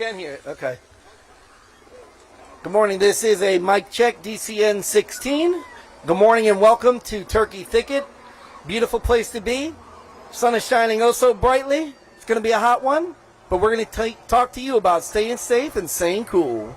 can hear it. Okay. Good morning. This is a mic check, DCN 16. Good morning and welcome to Turkey Thicket. Beautiful place to be. Sun is shining oh so brightly. It's going to be a hot one, but we're going to talk to you about staying safe and staying cool.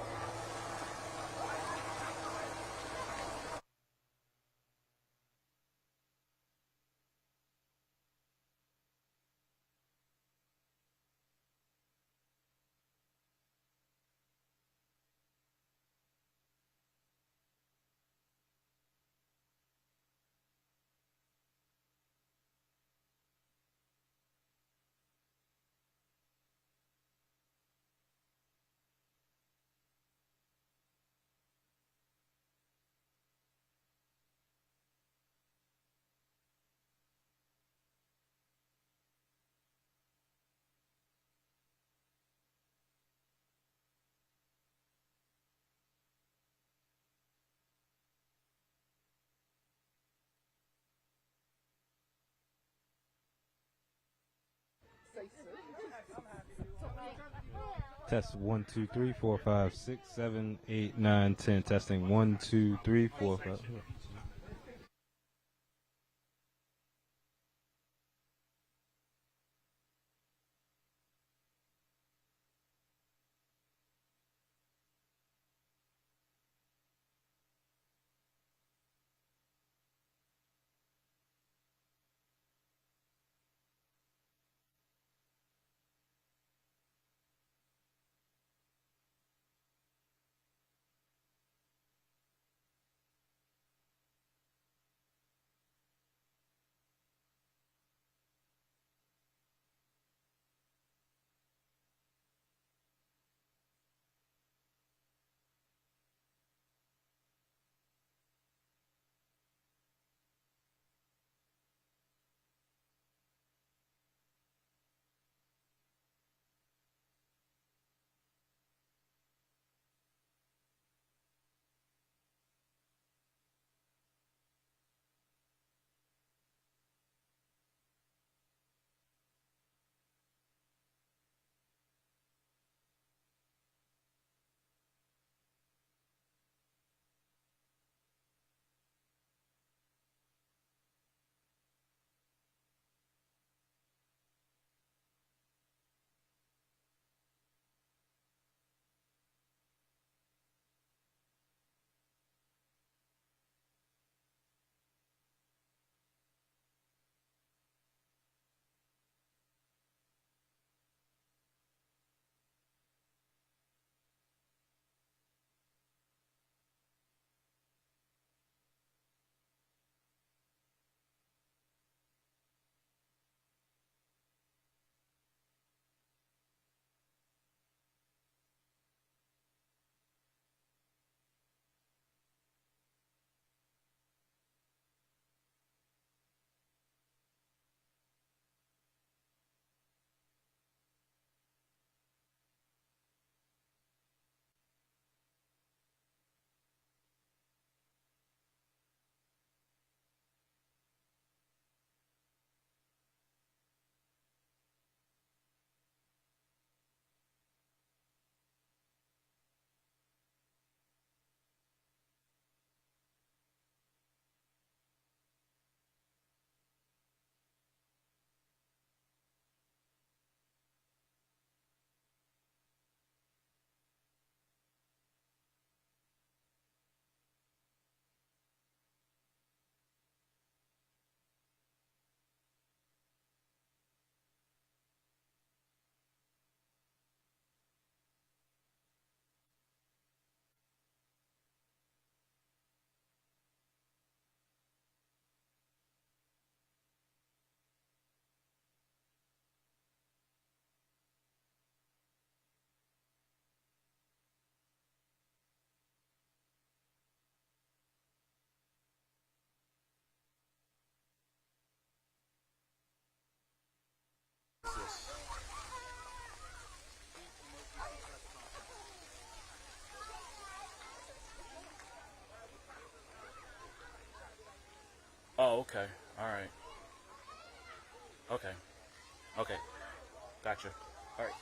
Test 1 2 3 4 5 6 7 8 9 10. Testing 1 2 3 4 5. Oh, okay. All right. Okay. Okay. Gotcha. All right.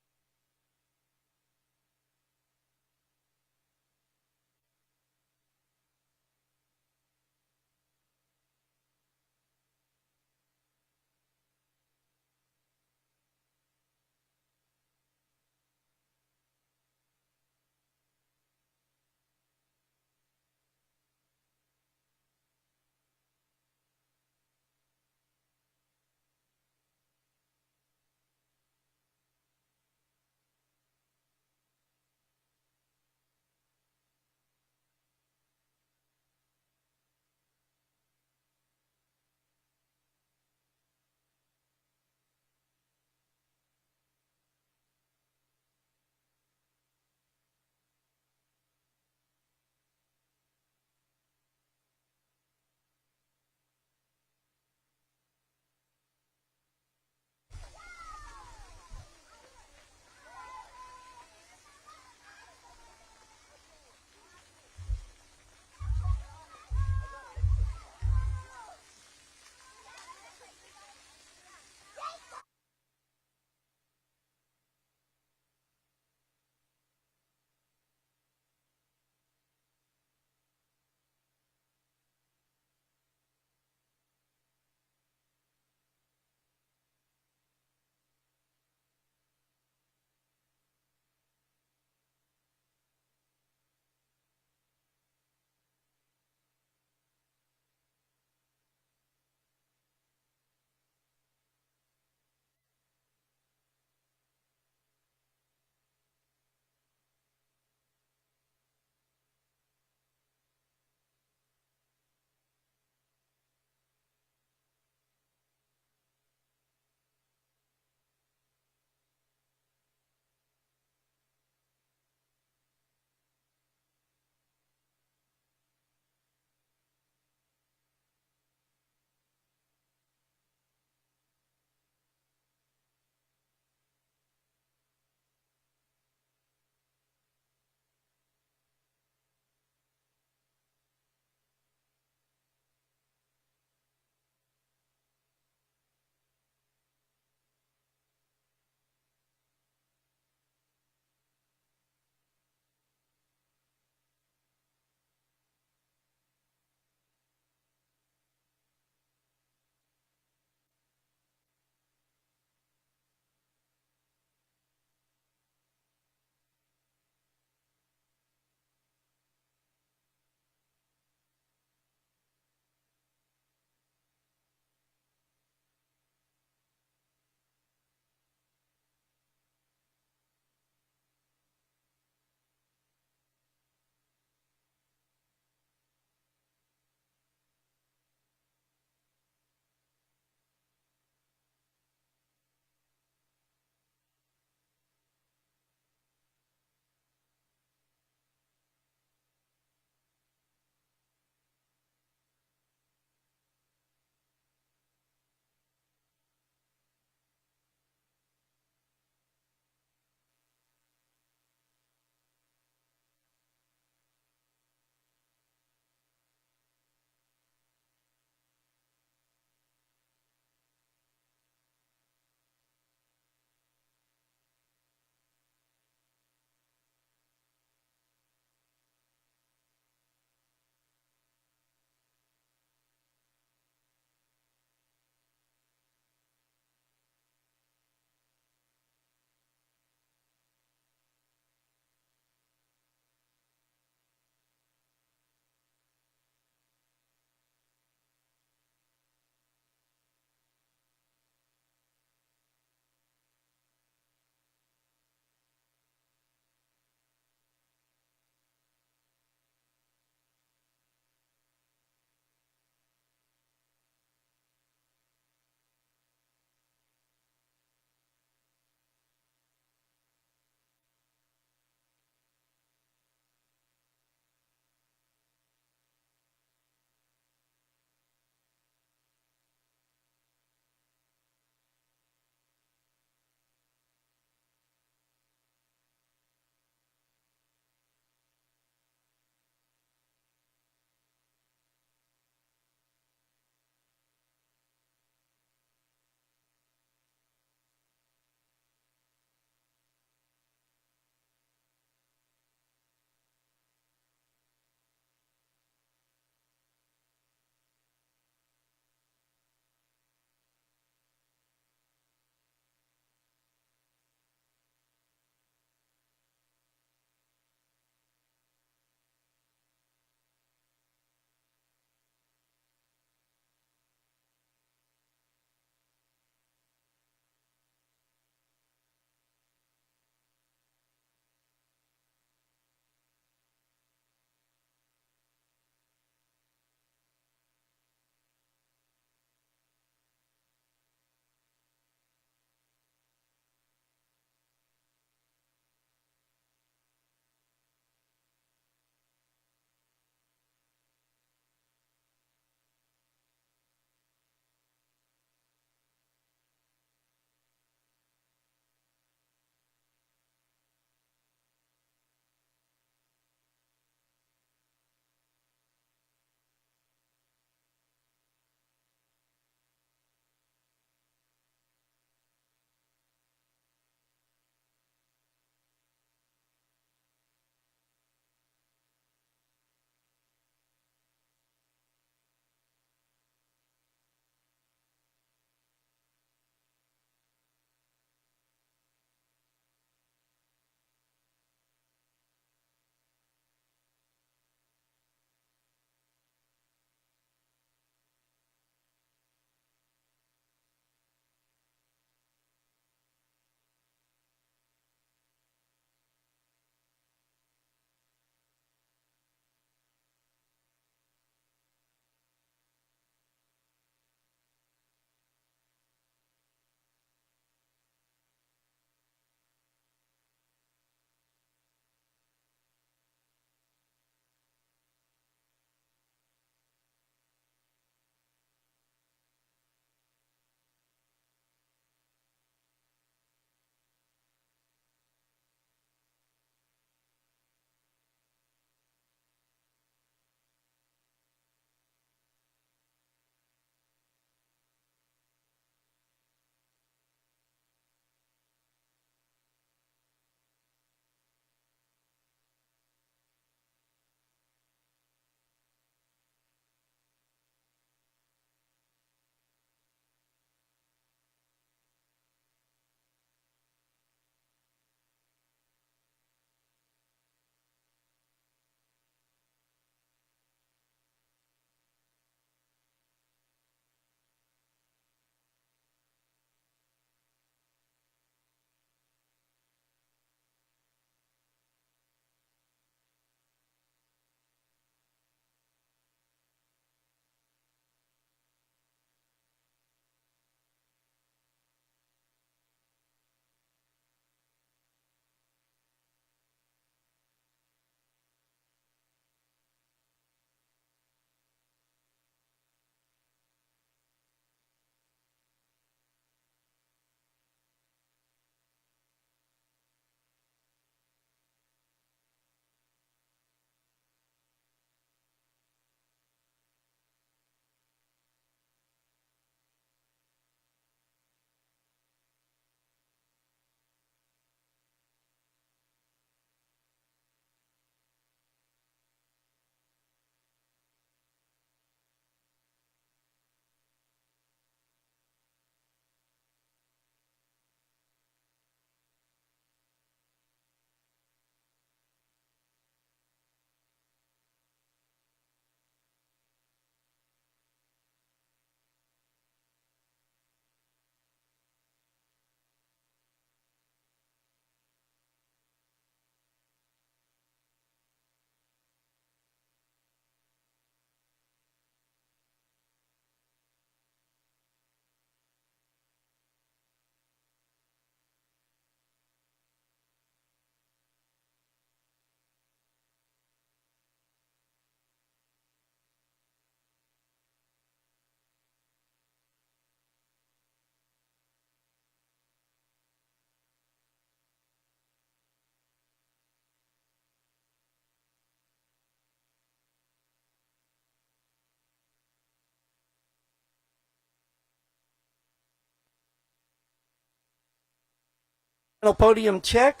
Final podium check.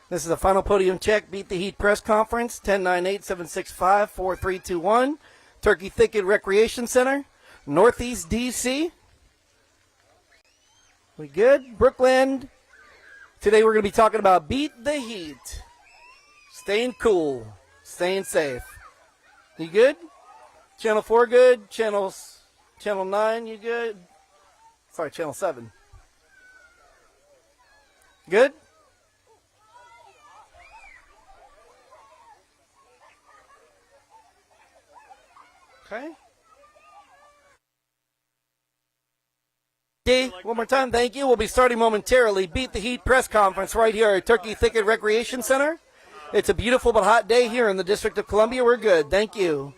This is a final podium check. Beat the Heat press conference. 1098-765-4321. Turkey Thicket Recreation Center, Northeast DC. We good? Brooklyn. Today we're going to be talking about Beat the Heat. Staying cool. Staying safe. You good? Channel 4 good? Channel 9 you good? Sorry, Channel 7. Good? Okay. Okay, one more time, thank you. We'll be starting momentarily. Beat the Heat press conference right here at Turkey Thicket Recreation Center. It's a beautiful but hot day here in the District of Columbia. We're good. Thank you.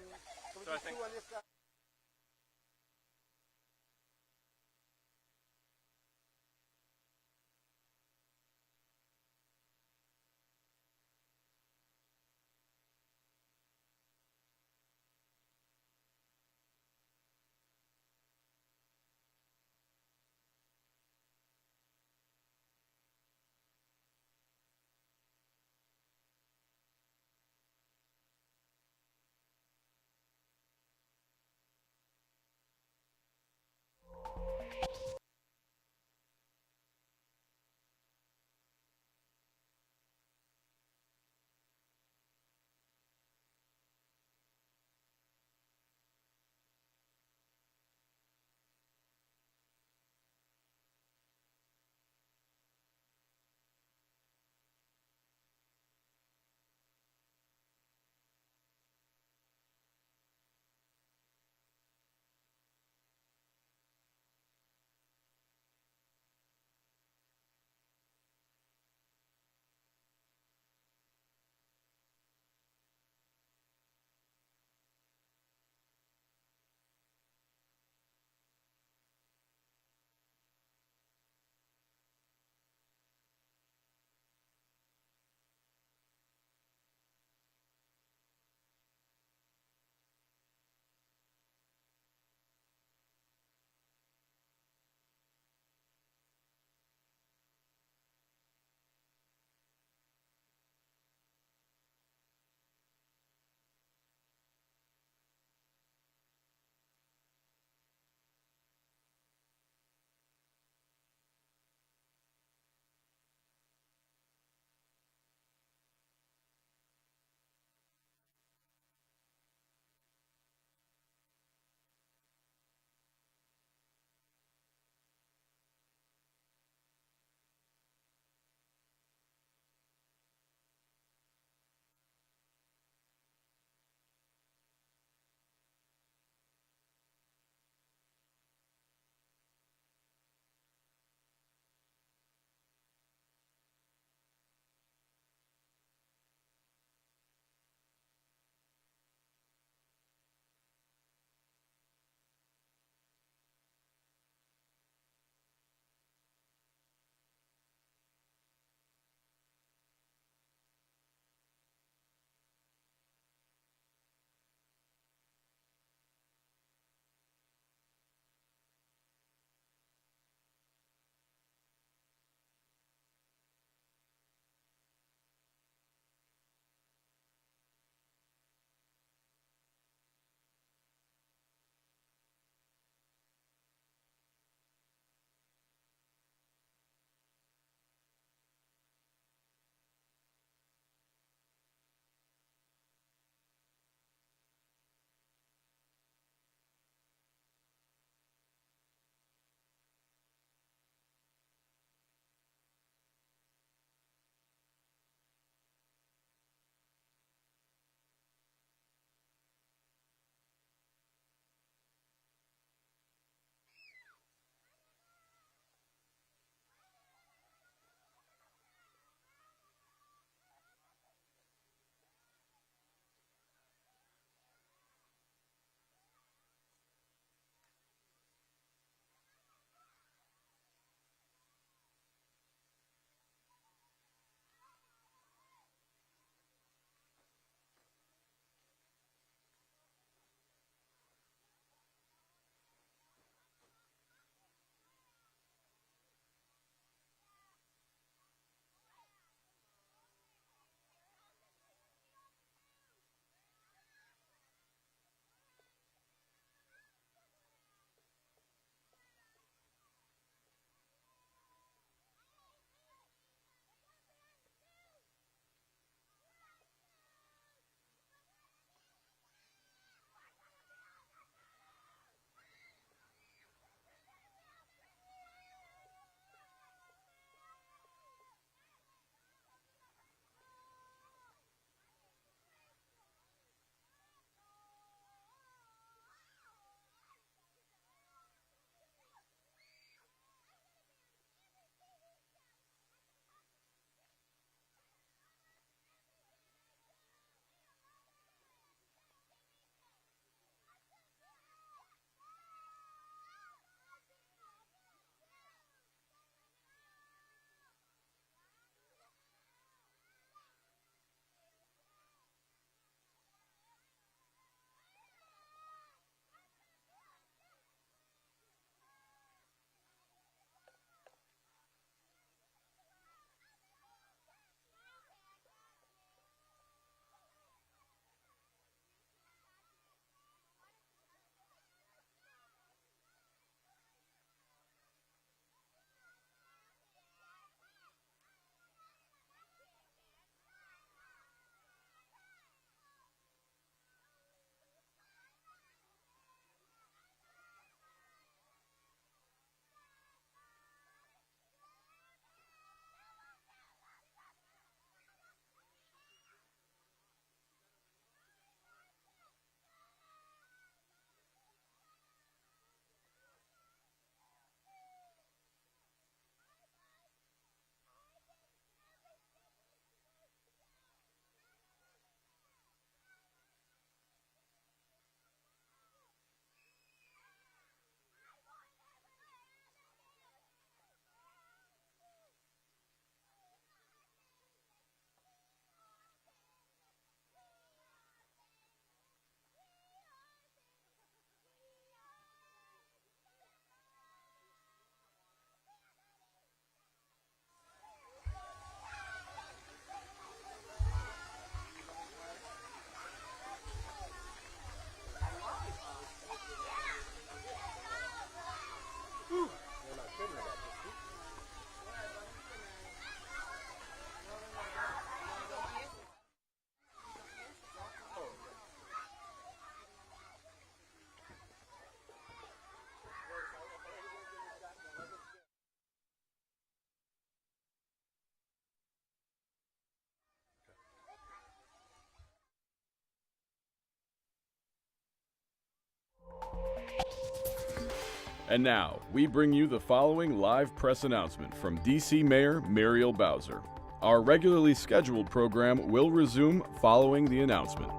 And now, we bring you the following live press announcement from D.C. Mayor Muriel Bowser. Our regularly scheduled program will resume following the announcement.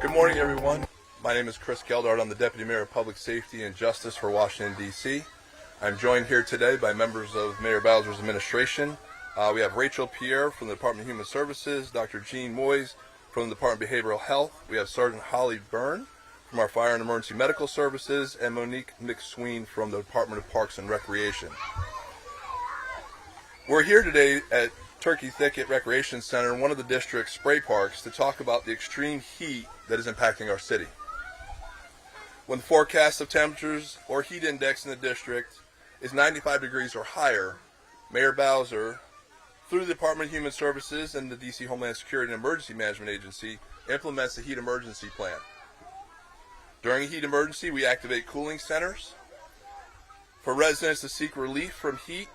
Good morning, everyone. My name is Chris Geldart. I'm the Deputy Mayor of Public Safety and Justice for Washington, D.C. I'm joined here today by members of Mayor Bowser's administration. We have Rachel Pierre from the Department of Human Services, Dr. Jean Moyes from the Department of Behavioral Health. We have Sergeant Holly Byrne from our Fire and Emergency Medical Services, and Monique McSween from the Department of Parks and Recreation. We're here today at Turkey Thicket Recreation Center in one of the district's spray parks to talk about the extreme heat that is impacting our city. When the forecast of temperatures or heat index in the district is 95 degrees or higher, Mayor Bowser, through the Department of Human Services and the D.C. Homeland Security and Emergency Management Agency, implements the heat emergency plan. During a heat emergency, we activate cooling centers for residents to seek relief from heat,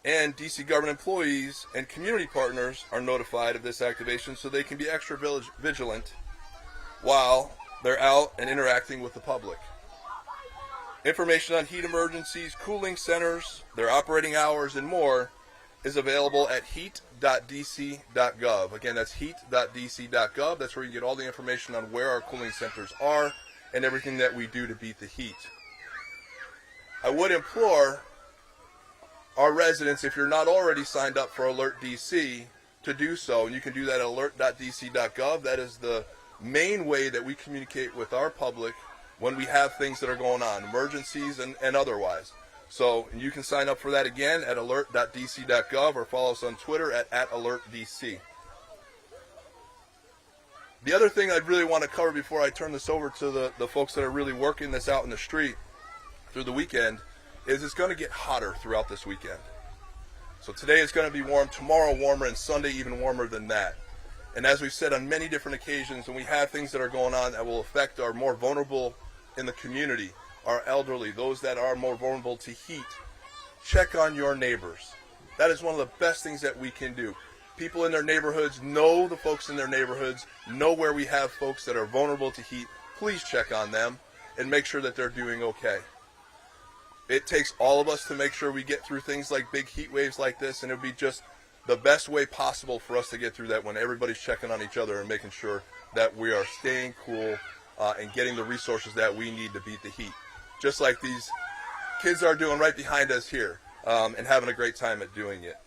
and D.C. government employees and community partners are notified of this activation so they can be extra vigilant while they're out and interacting with the public. Information on heat emergencies, cooling centers, their operating hours, and more is available at heat.dc.gov. Again, that's heat.dc.gov. That's where you get all the information on where our cooling centers are and everything that we do to beat the heat. I would implore our residents, if you're not already signed up for Alert DC, to do so. And you can do that at alert.dc.gov. That is the main way that we communicate with our public when we have things that are going on, emergencies and otherwise. So you can sign up for that again at alert.dc.gov or follow us on Twitter at @alertdc. The other thing I'd really want to cover before I turn this over to the folks that are really working this out in the street through the weekend is it's going to get hotter throughout this weekend. So today is going to be warm, tomorrow warmer, and Sunday even warmer than that. And as we've said on many different occasions, when we have things that are going on that will affect our more vulnerable in the community, our elderly, those that are more vulnerable to heat, check on your neighbors. That is one of the best things that we can do. People in their neighborhoods know the folks in their neighborhoods, know where we have folks that are vulnerable to heat. Please check on them and make sure that they're doing okay. It takes all of us to make sure we get through things like big heat waves like this, and it would be just the best way possible for us to get through that when everybody's checking on each other and making sure that we are staying cool and getting the resources that we need to beat the heat. Just like these kids are doing right behind us here, and having a great time at doing it.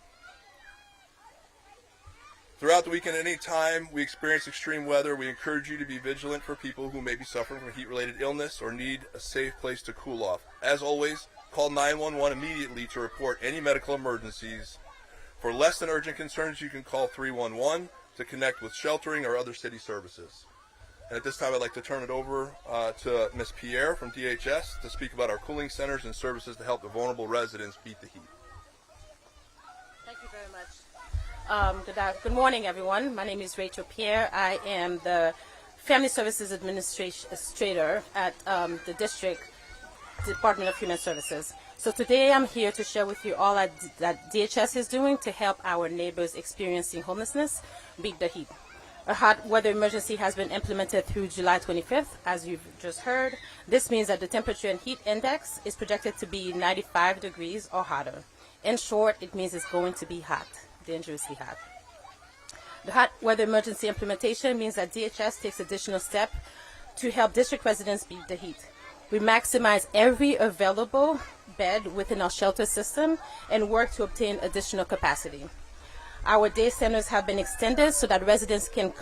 Throughout the weekend, any time we experience extreme weather, we encourage you to be vigilant for people who may be suffering from heat-related illness or need a safe place to cool off. As always, call 911 immediately to report any medical emergencies. For less than urgent concerns, you can call 311 to connect with sheltering or other city services. And at this time, I'd like to turn it over to Ms. Pierre from DHS to speak about our cooling centers and services to help the vulnerable residents beat the heat. Thank you very much. Good morning, everyone. My name is Rachel Pierre. I am the Family Services Administrator at the District Department of Human Services. So today I'm here to share with you all that DHS is doing to help our neighbors experiencing homelessness beat the heat. A hot weather emergency has been implemented through July 25th, as you've just heard. This means that the temperature and heat index is projected to be 95 degrees or hotter. In short, it means it's going to be hot, dangerously hot. The hot weather emergency implementation means that DHS takes additional steps to help district residents beat the heat. We maximize every available bed within our shelter system and work to obtain additional capacity. Our day centers have been extended so that residents who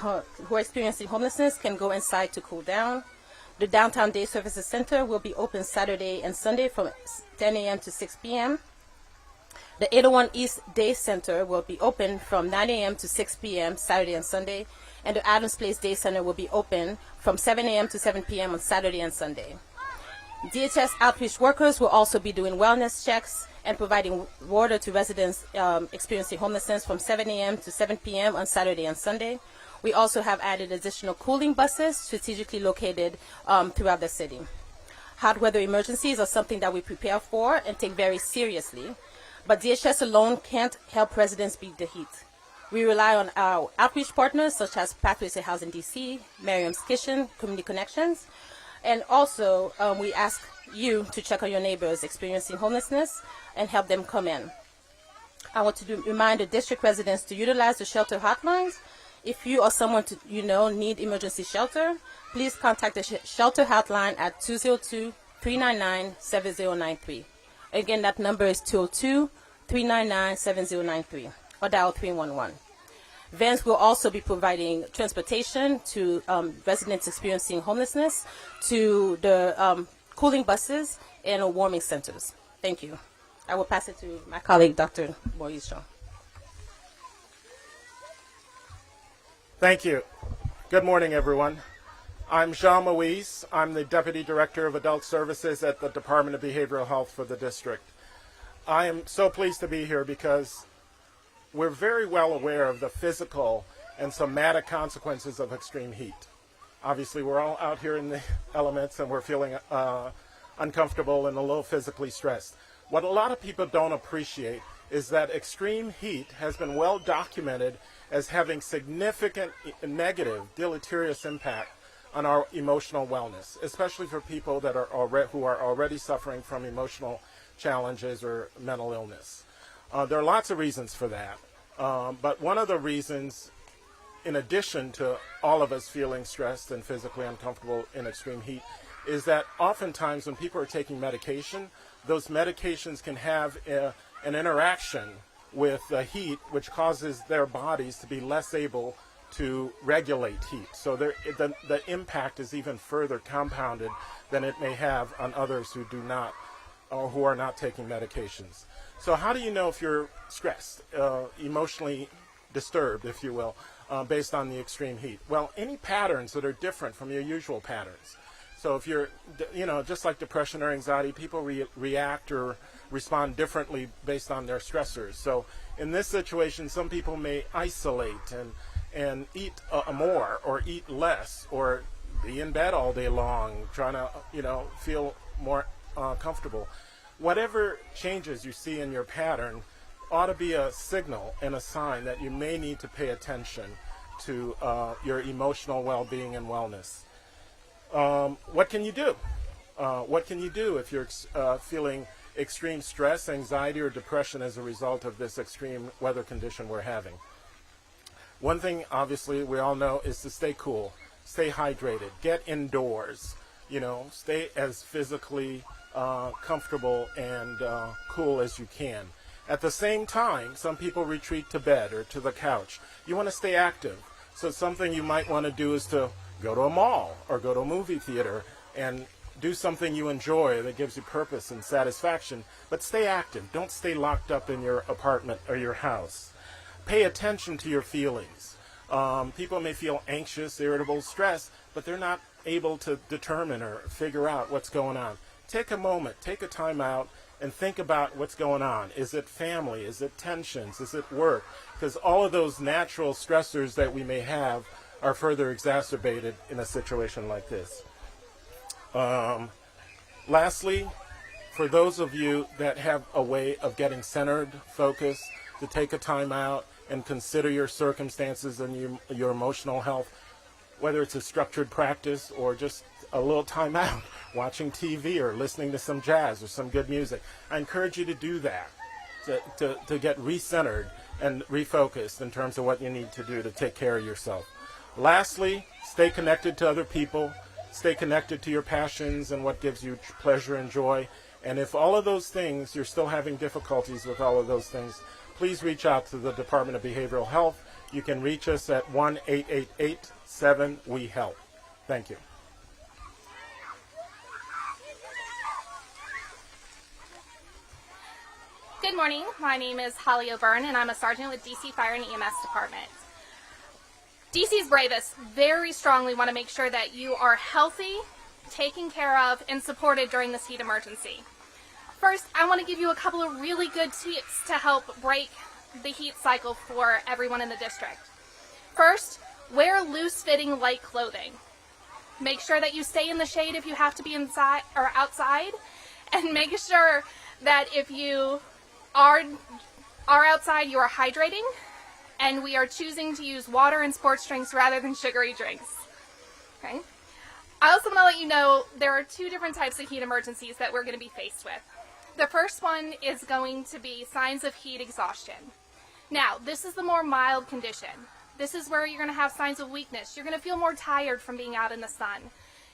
are experiencing homelessness can go inside to cool down. The Downtown Day Services Center will be open Saturday and Sunday from 10 a.m. to 6 p.m. The 801 East Day Center will be open from 9 a.m. to 6 p.m. Saturday and Sunday, and the Adams Place Day Center will be open from 7 a.m. to 7 p.m. on Saturday and Sunday. DHS outreach workers will also be doing wellness checks and providing water to residents experiencing homelessness from 7 a.m. to 7 p.m. on Saturday and Sunday. We also have added additional cooling buses strategically located throughout the city. Hot weather emergencies are something that we prepare for and take very seriously, but DHS alone can't help residents beat the heat. We rely on our outreach partners such as Pathways to Housing DC, Mayor Muriel Kitchen, Community Connections, and also we ask you to check on your neighbors experiencing homelessness and help them come in. I want to remind the district residents to utilize the shelter hotlines. If you or someone you know need emergency shelter, please contact the shelter hotline at 202-399-7093. Again, that number is 202-399-7093, or dial 311. Vans will also be providing transportation to residents experiencing homelessness, to the cooling buses and warming centers. Thank you. I will pass it to my colleague, Dr. Boyisho. Thank you. Good morning, everyone. I'm Jean Moise. I'm the Deputy Director of Adult Services at the Department of Behavioral Health for the district. I am so pleased to be here because we're very well aware of the physical and somatic consequences of extreme heat. Obviously, we're all out here in the elements and we're feeling uncomfortable and a little physically stressed. What a lot of people don't appreciate is that extreme heat has been well documented as having significant negative, deleterious impact on our emotional wellness, especially for people that are who are already suffering from emotional challenges or mental illness. There are lots of reasons for that, but one of the reasons, in addition to all of us feeling stressed and physically uncomfortable in extreme heat, is that oftentimes when people are taking medication, those medications can have an interaction with the heat, which causes their bodies to be less able to regulate heat. So the impact is even further compounded than it may have on others who do not, or who are not taking medications. So how do you know if you're stressed, emotionally disturbed, if you will, based on the extreme heat? Well, any patterns that are different from your usual patterns. So if you're, just like depression or anxiety, people react or respond differently based on their stressors. So in this situation, some people may isolate and eat more or eat less or be in bed all day long, trying to, feel more comfortable. Whatever changes you see in your pattern ought to be a signal and a sign that you may need to pay attention to your emotional well-being and wellness. What can you do? What can you do if you're feeling extreme stress, anxiety, or depression as a result of this extreme weather condition we're having? One thing, obviously, we all know is to stay cool, stay hydrated, get indoors, stay as physically comfortable and cool as you can. At the same time, some people retreat to bed or to the couch. You want to stay active. So something you might want to do is to go to a mall or go to a movie theater and do something you enjoy that gives you purpose and satisfaction, but stay active. Don't stay locked up in your apartment or your house. Pay attention to your feelings. People may feel anxious, irritable, stressed, but they're not able to determine or figure out what's going on. Take a moment, take a time out, and think about what's going on. Is it family? Is it tensions? Is it work? Because all of those natural stressors that we may have are further exacerbated in a situation like this. Lastly, for those of you that have a way of getting centered, focused, to take a time out and consider your circumstances and your emotional health, whether it's a structured practice or just a little time out, watching TV or listening to some jazz or some good music, I encourage you to do that, to get recentered and refocused in terms of what you need to do to take care of yourself. Lastly, stay connected to other people, stay connected to your passions and what gives you pleasure and joy. And if all of those things, you're still having difficulties with all of those things, please reach out to the Department of Behavioral Health. You can reach us at 1-888-7-WE-HELP. Thank you. Good morning. My name is Holly O'Byrne, and I'm a sergeant with DC Fire and Ems Department. DC's bravest very strongly want to make sure that you are healthy, taken care of, and supported during this heat emergency. First, I want to give you a couple of really good tips to help break the heat cycle for everyone in the district. First, wear loose-fitting light clothing. Make sure that you stay in the shade if you have to be inside or outside, and make sure that if you are outside, you are hydrating and we are choosing to use water and sports drinks rather than sugary drinks. Okay. I also want to let you know there are two different types of heat emergencies that we're going to be faced with. The first one is going to be signs of heat exhaustion. Now, this is the more mild condition. This is where you're going to have signs of weakness. You're going to feel more tired from being out in the sun.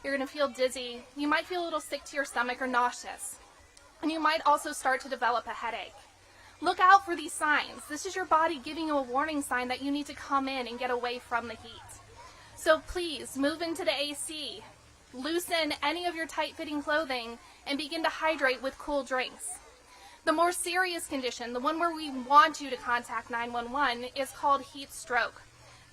You're going to feel dizzy. You might feel a little sick to your stomach or nauseous. And you might also start to develop a headache. Look out for these signs. This is your body giving you a warning sign that you need to come in and get away from the heat. So please move into the AC. Loosen any of your tight-fitting clothing and begin to hydrate with cool drinks. The more serious condition, the one where we want you to contact 911, is called heat stroke.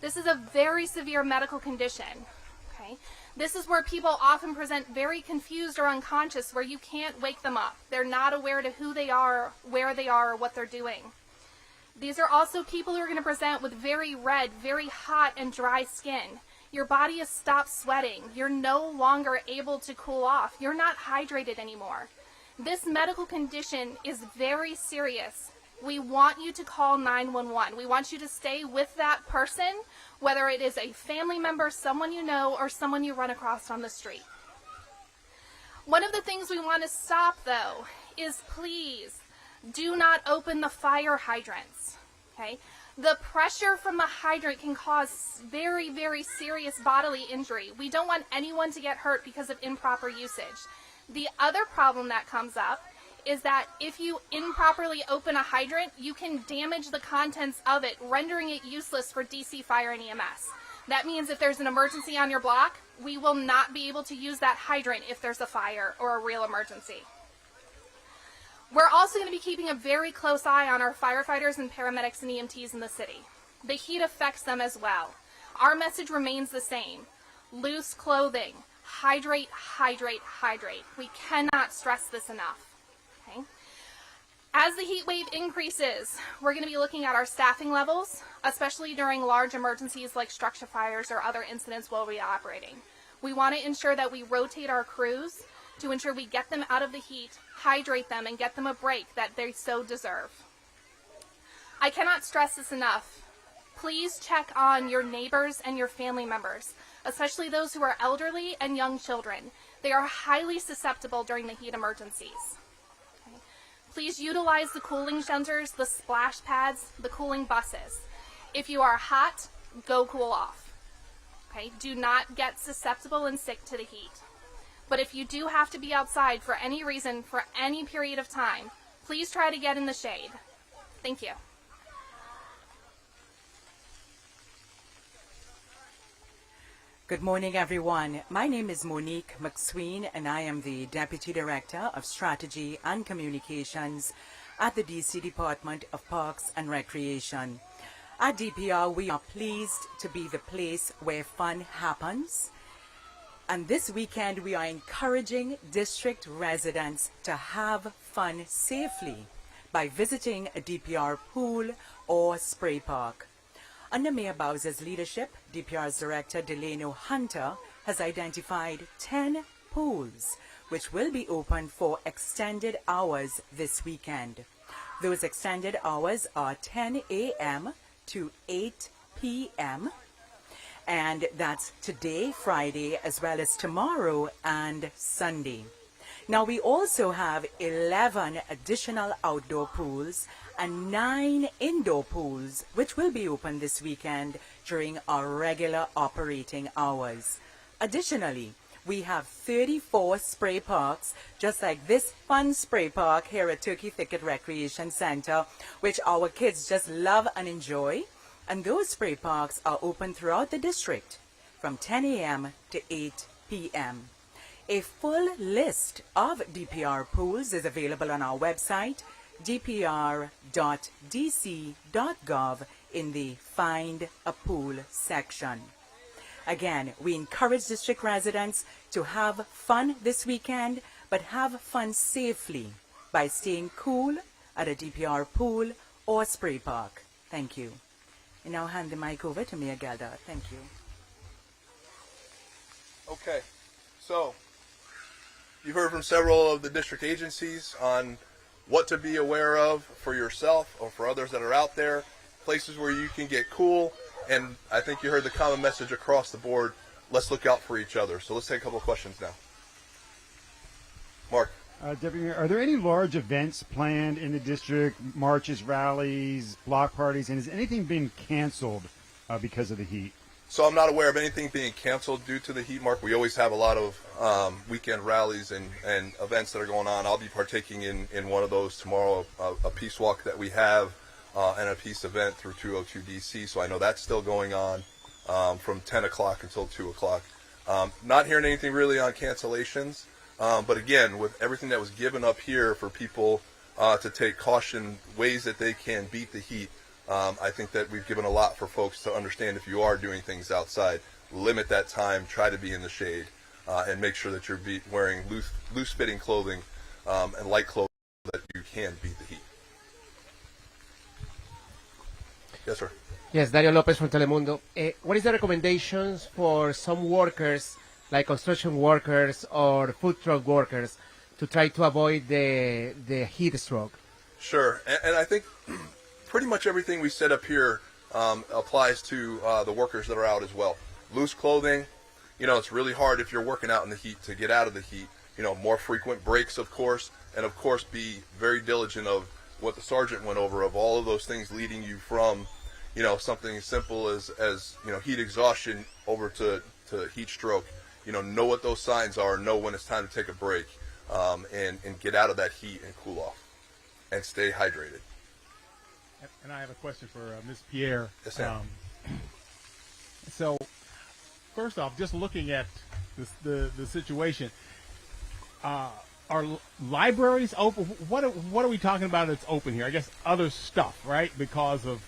This is a very severe medical condition. Okay? This is where people often present very confused or unconscious, where you can't wake them up. They're not aware to who they are, where they are, or what they're doing. These are also people who are going to present with very red, very hot, and dry skin. Your body has stopped sweating. You're no longer able to cool off. You're not hydrated anymore. This medical condition is very serious. We want you to call 911. We want you to stay with that person, whether it is a family member, someone you know, or someone you run across on the street. One of the things we want to stop, though, is please do not open the fire hydrants. Okay? The pressure from the hydrant can cause very, very serious bodily injury. We don't want anyone to get hurt because of improper usage. The other problem that comes up is that if you improperly open a hydrant, you can damage the contents of it, rendering it useless for DC Fire and EMS. That means if there's an emergency on your block, we will not be able to use that hydrant if there's a fire or a real emergency. We're also going to be keeping a very close eye on our firefighters and paramedics and EMTs in the city. The heat affects them as well. Our message remains the same. Loose clothing. Hydrate, hydrate, hydrate. We cannot stress this enough. Okay? As the heat wave increases, we're going to be looking at our staffing levels, especially during large emergencies like structure fires or other incidents while we're operating. We want to ensure that we rotate our crews to ensure we get them out of the heat, hydrate them, and get them a break that they so deserve. I cannot stress this enough. Please check on your neighbors and your family members, especially those who are elderly and young children. They are highly susceptible during the heat emergencies. Okay. Please utilize the cooling shelters, the splash pads, the cooling buses. If you are hot, go cool off. Okay. Do not get susceptible and sick to the heat. But if you do have to be outside for any reason, for any period of time, please try to get in the shade. Thank you. Good morning, everyone. My name is Monique McSween, and I am the Deputy Director of Strategy and Communications at the DC Department of Parks and Recreation. At DPR, we are pleased to be the place where fun happens. And this weekend, we are encouraging district residents to have fun safely by visiting a DPR pool or spray park. Under Mayor Bowser's leadership, DPR's Director Delano Hunter has identified 10 pools which will be open for extended hours this weekend. Those extended hours are 10 a.m. to 8 p.m. And that's today, Friday, as well as tomorrow and Sunday. Now, we also have 11 additional outdoor pools and 9 indoor pools, which will be open this weekend during our regular operating hours. Additionally, we have 34 spray parks, just like this fun spray park here at Turkey Thicket Recreation Center, which our kids just love and enjoy. And those spray parks are open throughout the district from 10 a.m. to 8 p.m. A full list of DPR pools is available on our website, dpr.dc.gov, in the Find a Pool section. Again, we encourage district residents to have fun this weekend, but have fun safely by staying cool at a DPR pool or spray park. Thank you. I now hand the mic over to Mayor Gelder. Thank you. Okay, so you've heard from several of the district agencies on what to be aware of for yourself or for others that are out there. places where you can get cool, and I think you heard the common message across the board. Let's look out for each other. So let's take a couple of questions now. Mark. Deputy Mayor, are there any large events planned in the district, marches, rallies, block parties, and has anything been canceled because of the heat? So I'm not aware of anything being canceled due to the heat, Mark. We always have a lot of weekend rallies and events that are going on. I'll be partaking in one of those tomorrow, a peace walk that we have and a peace event through 202 DC. So I know that's still going on from 10 o'clock until 2 o'clock. Not hearing anything really on cancellations. But again, with everything that was given up here for people to take caution, ways that they can beat the heat, I think that we've given a lot for folks to understand if you are doing things outside, limit that time, try to be in the shade, and make sure that you're wearing loose-fitting clothing and light clothing so that you can beat the heat. Yes, sir. Yes, Dario Lopez from Telemundo. What is the recommendations for some workers, like construction workers or food truck workers, to try to avoid the heat stroke? Sure, and I think pretty much everything we set up here applies to the workers that are out as well. Loose clothing, it's really hard if you're working out in the heat to get out of the heat. More frequent breaks, of course, and of course be very diligent of what the sergeant went over, of all of those things leading you from, something as simple as heat exhaustion over to heat stroke. Know what those signs are, know when it's time to take a break, and get out of that heat and cool off, and stay hydrated. And I have a question for Ms. Pierre. Yes, ma'am. So, first off, just looking at the situation, are libraries open? What are we talking about that's open here? I guess other stuff, right? Because of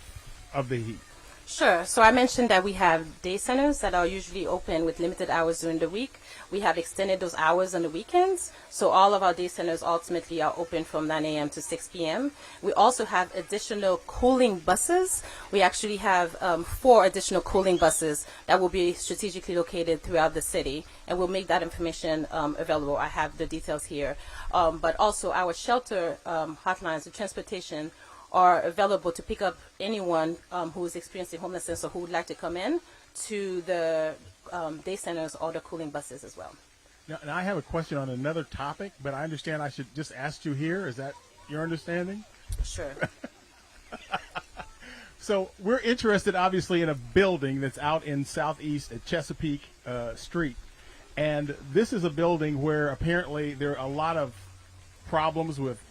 the heat. Sure. So I mentioned that we have day centers that are usually open with limited hours during the week. We have extended those hours on the weekends. So all of our day centers ultimately are open from 9 a.m. to 6 p.m. We also have additional cooling buses. We actually have 4 additional cooling buses that will be strategically located throughout the city. And we'll make that information available. I have the details here. But also our shelter hotlines, the transportation, are available to pick up anyone who is experiencing homelessness or who would like to come in to the day centers or the cooling buses as well. Now, and I have a question on another topic, but I understand I should just ask you here. Is that your understanding? Sure. So we're interested, obviously, in a building that's out in Southeast at Chesapeake Street. And this is a building where apparently there are a lot of problems with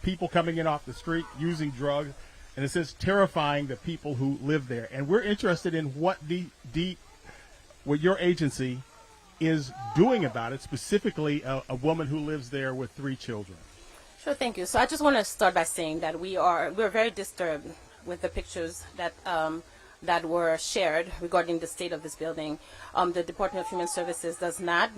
people coming in off the street using drugs, and it says terrifying the people who live there. And we're interested in what what your agency is doing about it, specifically a woman who lives there with 3 children. Sure, thank you. So I just want to start by saying that we're very disturbed with the pictures that were shared regarding the state of this building. The Department of Human Services does not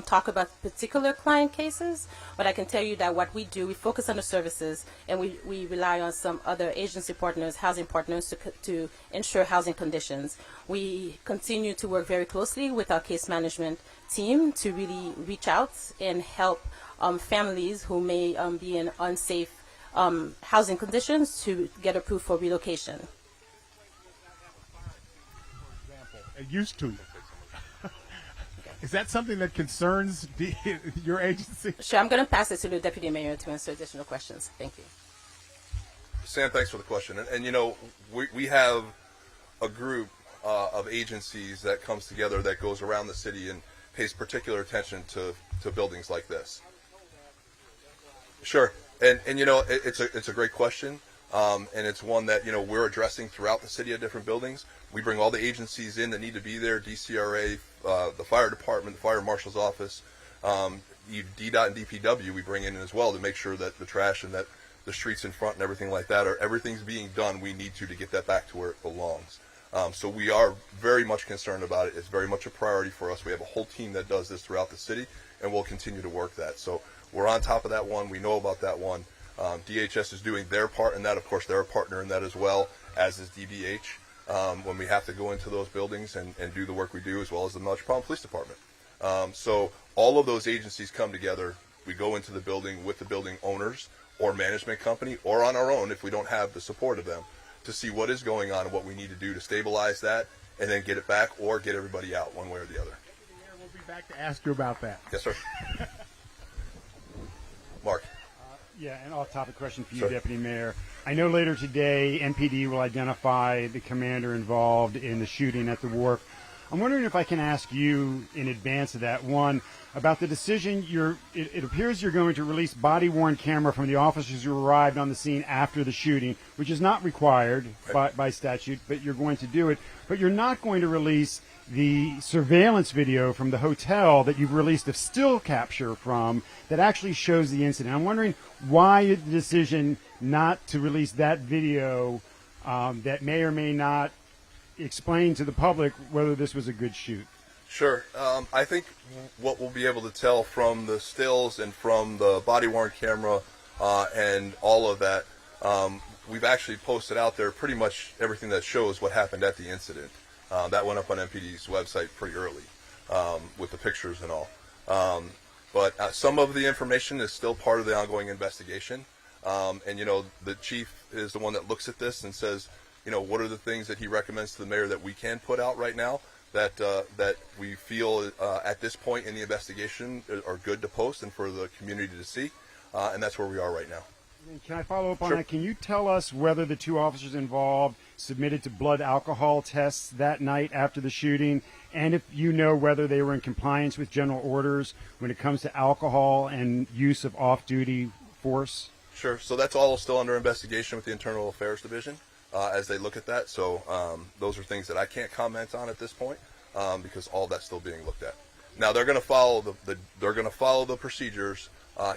talk about particular client cases, but I can tell you that what we do, we focus on the services, and we rely on some other agency partners, housing partners, to ensure housing conditions. We continue to work very closely with our case management team to really reach out and help families who may be in unsafe housing conditions to get approved for relocation. For example, it used to. Is that something that concerns your agency? Sure, I'm going to pass it to the Deputy Mayor to answer additional questions. Thank you. Sam, thanks for the question. And we have a group of agencies that comes together that goes around the city and pays particular attention to buildings like this. Sure, and it's a great question, and it's one that we're addressing throughout the city at different buildings. We bring all the agencies in that need to be there: DCRA, the fire department, the fire marshal's office, DDOT and DPW. We bring in as well to make sure that the trash and that the streets in front and everything like that everything's being done. We need to get that back to where it belongs. So we are very much concerned about it. It's very much a priority for us. We have a whole team that does this throughout the city, and we'll continue to work that. So we're on top of that one. We know about that one. DHS is doing their part in that. Of course, they're a partner in that as well, as is DBH, when we have to go into those buildings and do the work we do, as well as the Metropolitan Police Department. So all of those agencies come together. We go into the building with the building owners or management company or on our own if we don't have the support of them to see what is going on and what we need to do to stabilize that and then get it back or get everybody out one way or the other. We'll be back to ask you about that. Yes, sir. Mark. Yeah, an off-topic question for you, Sure. Deputy Mayor. I know later today MPD will identify the commander involved in the shooting at the wharf. I'm wondering if I can ask you in advance of that, one, about the decision it appears you're going to release body-worn camera from the officers who arrived on the scene after the shooting, which is not required by statute, but you're going to do it. But you're not going to release the surveillance video from the hotel that you've released a still capture from that actually shows the incident. I'm wondering why the decision not to release that video that may or may not explain to the public whether this was a good shoot. Sure. I think what we'll be able to tell from the stills and from the body-worn camera and all of that, we've actually posted out there pretty much everything that shows what happened at the incident. That went up on MPD's website pretty early with the pictures and all. But some of the information is still part of the ongoing investigation. And, you know, the chief is the one that looks at this and says, you know, what are the things that he recommends to the mayor that we can put out right now that that we feel at this point in the investigation are good to post and for the community to see. And that's where we are right now. Can I follow up on Sure. that? Can you tell us whether the two officers involved submitted to blood alcohol tests that night after the shooting, and if you know whether they were in compliance with general orders when it comes to alcohol and use of off-duty force? Sure. So that's all still under investigation with the Internal Affairs Division as they look at that. So those are things that I can't comment on at this point because all that's still being looked at. Now they're going to follow the procedures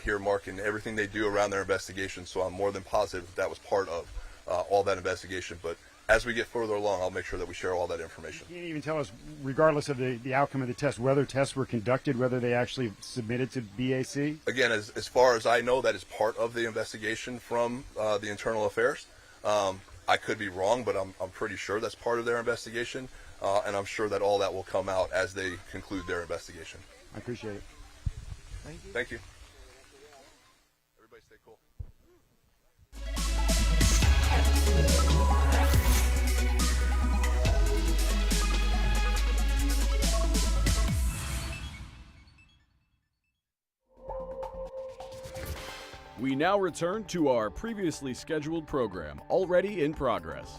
here, Mark, and everything they do around their investigation. So I'm more than positive that was part of all that investigation. But as we get further along, I'll make sure that we share all that information. You can't even tell us, regardless of the outcome of the test, whether tests were conducted, whether they actually submitted to BAC? Again, as far as I know, that is part of the investigation from the Internal Affairs. I could be wrong, but I'm pretty sure that's part of their investigation, and I'm sure that all that will come out as they conclude their investigation. I appreciate it. Thank you. Thank you. Everybody stay cool. We now return to our previously scheduled program, already in progress.